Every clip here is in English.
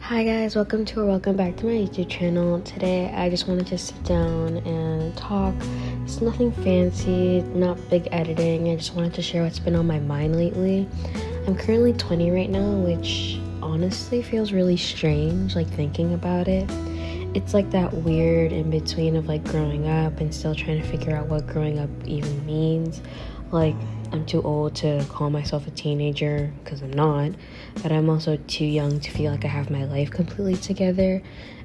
Hi guys, welcome back to my YouTube channel. Today I just wanted to sit down and talk. It's nothing fancy, not big editing. I just wanted to share what's been on my mind lately. I'm currently 20 right now, which honestly feels really strange, like thinking about it. It's like that weird in between of like growing up and still trying to figure out what growing up even means. Like, I'm too old to call myself a teenager because I'm not, but I'm also too young to feel like I have my life completely together.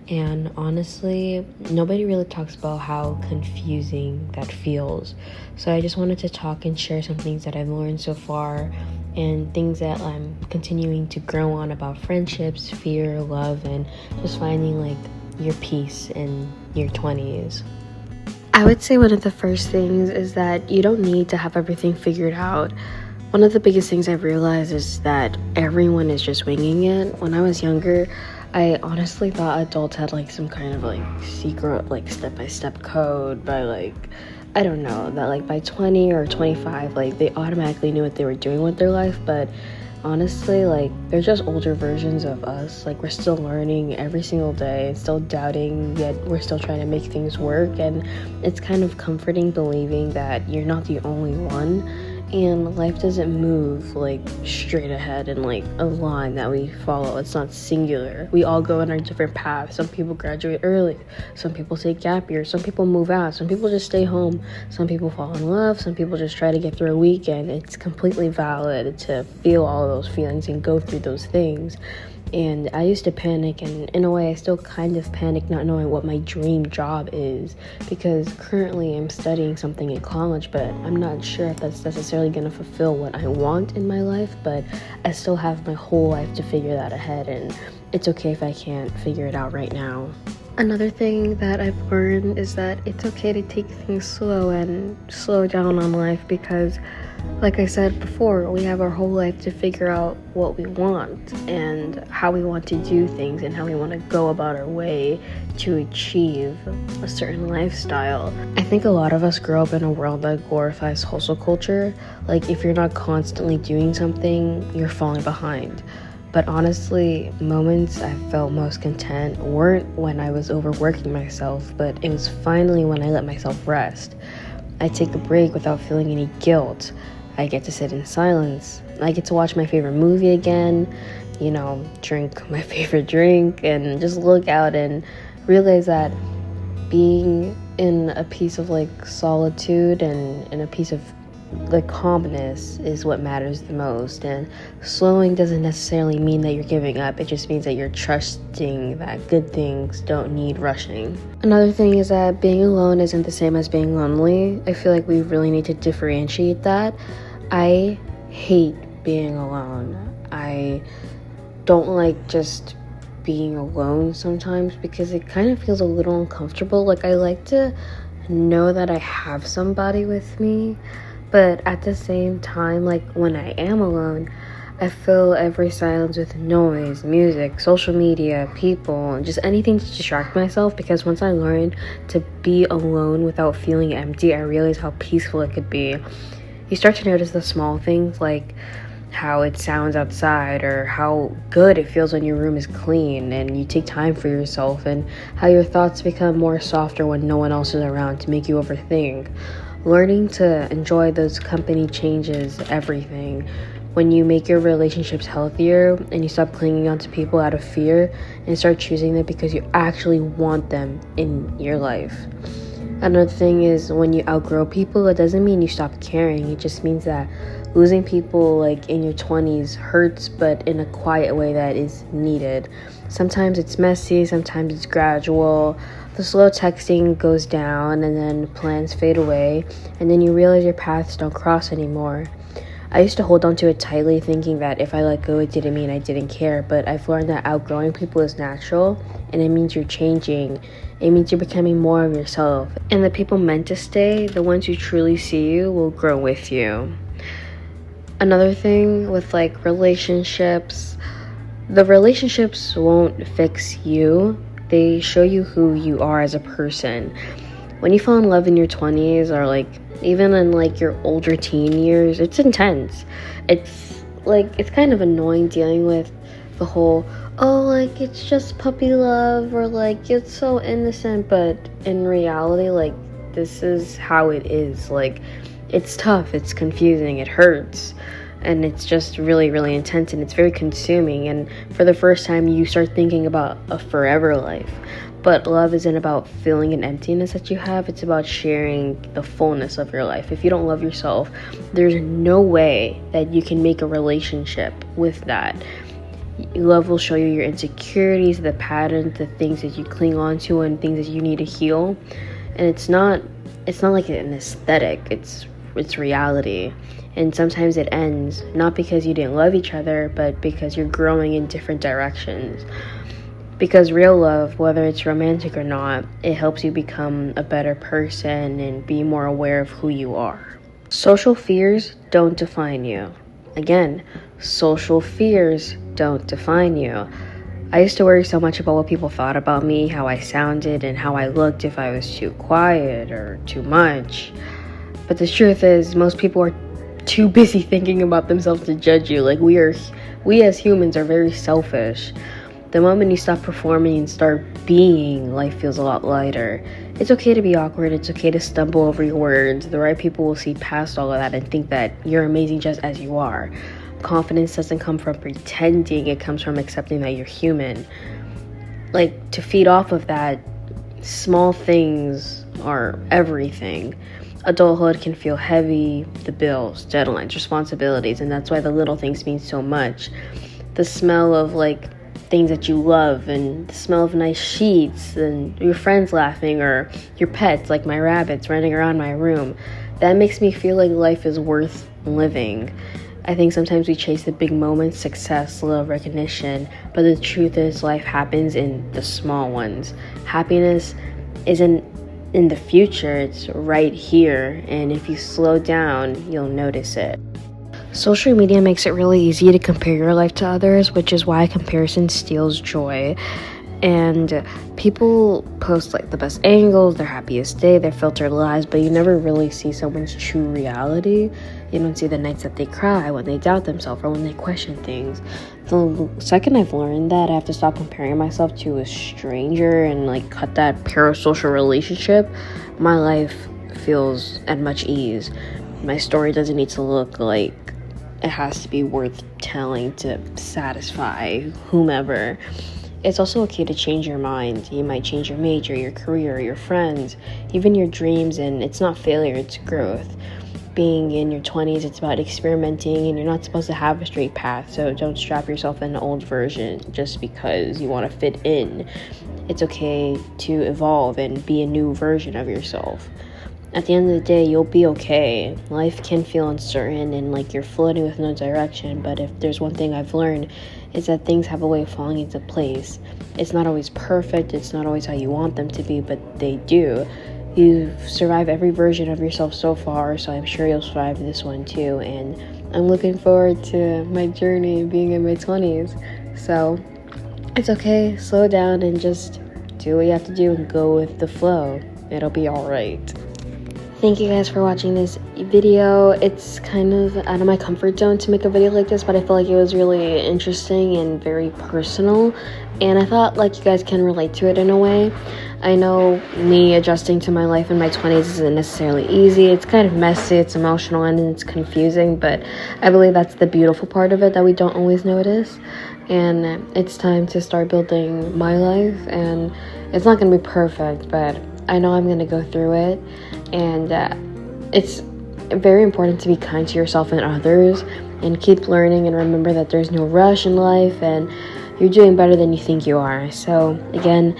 And honestly, nobody really talks about how confusing that feels. So I just wanted to talk and share some things that I've learned so far and things that I'm continuing to grow on about friendships, fear, love, and just finding like your peace in your 20s. I would say one of the first things is that you don't need to have everything figured out. One of the biggest things I've realized is that everyone is just winging it. When I was younger, I honestly thought adults had like some kind of like secret like step-by-step code by like, I don't know, that like by 20 or 25 like they automatically knew what they were doing with their life. But honestly, like, they're just older versions of us. Like, we're still learning every single day, still doubting, yet we're still trying to make things work. And it's kind of comforting believing that you're not the only one, and life doesn't move like straight ahead in like a line that we follow. It's not singular. We all go in our different paths. Some people graduate early, some people take gap years, some people move out, some people just stay home, some people fall in love, some people just try to get through a weekend. It's completely valid to feel all of those feelings and go through those things. And I used to panic, and in a way I still kind of panic not knowing what my dream job is, because currently I'm studying something in college, but I'm not sure if that's necessarily going to fulfill what I want in my life. But I still have my whole life to figure that ahead, and it's okay if I can't figure it out right now. Another thing that I've learned is that it's okay to take things slow and slow down on life, because like I said before, we have our whole life to figure out what we want and how we want to do things and how we want to go about our way to achieve a certain lifestyle. I think a lot of us grow up in a world that glorifies hustle culture. Like, if you're not constantly doing something, you're falling behind. But honestly, moments I felt most content weren't when I was overworking myself, but it was finally when I let myself rest. I take a break without feeling any guilt. I get to sit in silence. I get to watch my favorite movie again, drink my favorite drink, and just look out and realize that being in a piece of like solitude and in a piece of like calmness is what matters the most. And slowing doesn't necessarily mean that you're giving up. It just means that you're trusting that good things don't need rushing. Another thing is that being alone isn't the same as being lonely. I feel like we really need to differentiate that. I hate being alone. I don't like just being alone sometimes because it kind of feels a little uncomfortable. Like, I like to know that I have somebody with me. But at the same time, like when I am alone, I fill every silence with noise, music, social media, people, and just anything to distract myself, because once I learned to be alone without feeling empty, I realized how peaceful it could be. You start to notice the small things, like how it sounds outside, or how good it feels when your room is clean and you take time for yourself, and how your thoughts become more softer when no one else is around to make you overthink. Learning to enjoy those company changes everything. When you make your relationships healthier and you stop clinging on to people out of fear and start choosing them because you actually want them in your life. Another thing is, when you outgrow people, it doesn't mean you stop caring. It just means that losing people like in your 20s hurts, but in a quiet way that is needed. Sometimes it's messy, sometimes it's gradual. The slow texting goes down, and then plans fade away, and then you realize your paths don't cross anymore. I used to hold on to it tightly, thinking that if I let go, it didn't mean I didn't care, but I've learned that outgrowing people is natural, and it means you're changing. It means you're becoming more of yourself. And the people meant to stay, the ones who truly see you, will grow with you. Another thing with like relationships, the relationships won't fix you. They show you who you are as a person. When you fall in love in your 20s, or like even in like your older teen years, it's intense. It's kind of annoying dealing with the whole, oh, like, it's just puppy love, or like, it's so innocent, but in reality, like, this is how it is. Like, it's tough, it's confusing, it hurts, and it's just really, really intense, and it's very consuming. And for the first time, you start thinking about a forever life. But love isn't about filling an emptiness that you have, it's about sharing the fullness of your life. If you don't love yourself, there's no way that you can make a relationship with that. Love will show you your insecurities, the patterns, the things that you cling on to, and things that you need to heal. And it's not like an aesthetic, it's reality. And sometimes it ends not because you didn't love each other, but because you're growing in different directions. Because real love, whether it's romantic or not, it helps you become a better person and be more aware of who you are. Social fears don't define you. Again, social fears don't define you. I used to worry so much about what people thought about me, how I sounded, and how I looked if I was too quiet or too much. But the truth is, most people are too busy thinking about themselves to judge you. Like, we as humans are very selfish. The moment you stop performing and start being, life feels a lot lighter. It's okay to be awkward. It's okay to stumble over your words. The right people will see past all of that and think that you're amazing just as you are. Confidence doesn't come from pretending. It comes from accepting that you're human. Like, to feed off of that, small things are everything. Adulthood can feel heavy, the bills, deadlines, responsibilities, and that's why the little things mean so much. The smell of, like, things that you love, and the smell of nice sheets, and your friends laughing, or your pets, like my rabbits, running around my room. That makes me feel like life is worth living. I think sometimes we chase the big moments, success, love, recognition, but the truth is life happens in the small ones. Happiness isn't in the future, it's right here, and if you slow down, you'll notice it. Social media makes it really easy to compare your life to others, which is why comparison steals joy. And people post like the best angles, their happiest day, their filtered lives, but you never really see someone's true reality. You don't see the nights that they cry, when they doubt themselves, or when they question things. The second I've learned that, I have to stop comparing myself to a stranger and like cut that parasocial relationship, my life feels at much ease. My story doesn't need to look like it has to be worth telling to satisfy whomever. It's also okay to change your mind. You might change your major, your career, your friends, even your dreams, and it's not failure, it's growth. Being in your 20s, it's about experimenting, and you're not supposed to have a straight path, so don't strap yourself in an old version just because you want to fit in. It's okay to evolve and be a new version of yourself. At the end of the day, you'll be okay. Life can feel uncertain and like you're floating with no direction, but if there's one thing I've learned, is that things have a way of falling into place. It's not always perfect, it's not always how you want them to be, but they do. You've survived every version of yourself so far, so I'm sure you'll survive this one too, and I'm looking forward to my journey being in my 20s. So it's okay, slow down and just do what you have to do and go with the flow. It'll be alright. Thank you guys for watching this video. It's kind of out of my comfort zone to make a video like this, but I feel like it was really interesting and very personal, and I thought like you guys can relate to it in a way. I know me adjusting to my life in my 20s isn't necessarily easy. It's kind of messy, it's emotional, and it's confusing, but I believe that's the beautiful part of it that we don't always notice. And it's time to start building my life, and it's not going to be perfect, but I know I'm going to go through it. And it's very important to be kind to yourself and others, and keep learning, and remember that there's no rush in life, and you're doing better than you think you are. So again,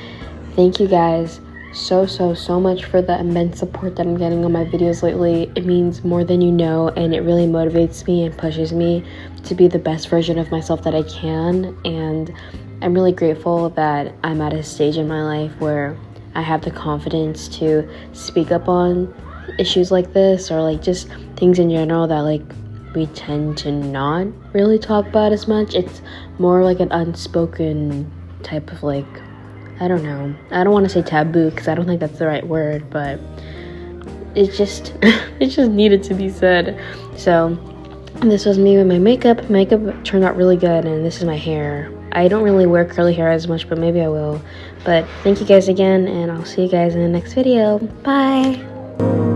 thank you guys so much for the immense support that I'm getting on my videos lately. It means more than you know, and it really motivates me and pushes me to be the best version of myself that I can. And I'm really grateful that I'm at a stage in my life where I have the confidence to speak up on issues like this, or like just things in general that like we tend to not really talk about as much. It's more like an unspoken type of like, I don't know, I don't want to say taboo because I don't think that's the right word, but it just it just needed to be said. So this was me with my makeup turned out really good, and this is my hair. I don't really wear curly hair as much, but maybe I will. But thank you guys again, and I'll see you guys in the next video. Bye!